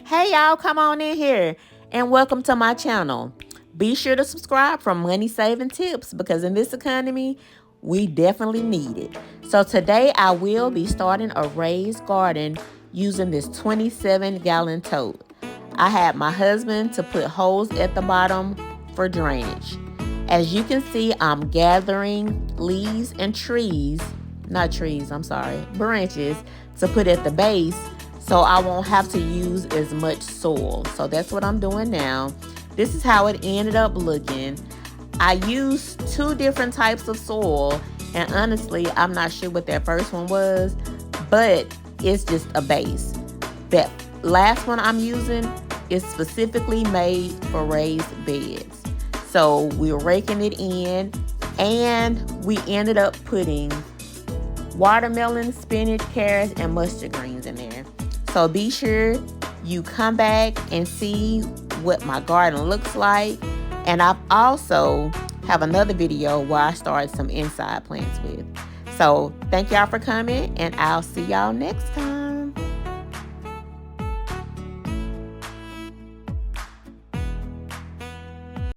Hey y'all, come on in here and welcome to my channel. Be sure to subscribe for money saving tips because in this economy, we definitely need it. So today I will be starting a raised garden using this 27-gallon tote. I had my husband to put holes at the bottom for drainage. As you can see, I'm gathering leaves and branches to put at the base so I won't have to use as much soil. So that's what I'm doing now. This is how it ended up looking. I used two different types of soil, and honestly, I'm not sure what that first one was, but it's just a base. That last one I'm using is specifically made for raised beds. So we're raking it in, and we ended up putting watermelon, spinach, carrots, and mustard greens in there. So be sure you come back and see what my garden looks like. And I also have another video where I started some inside plants with. So thank y'all for coming, and I'll see y'all next time.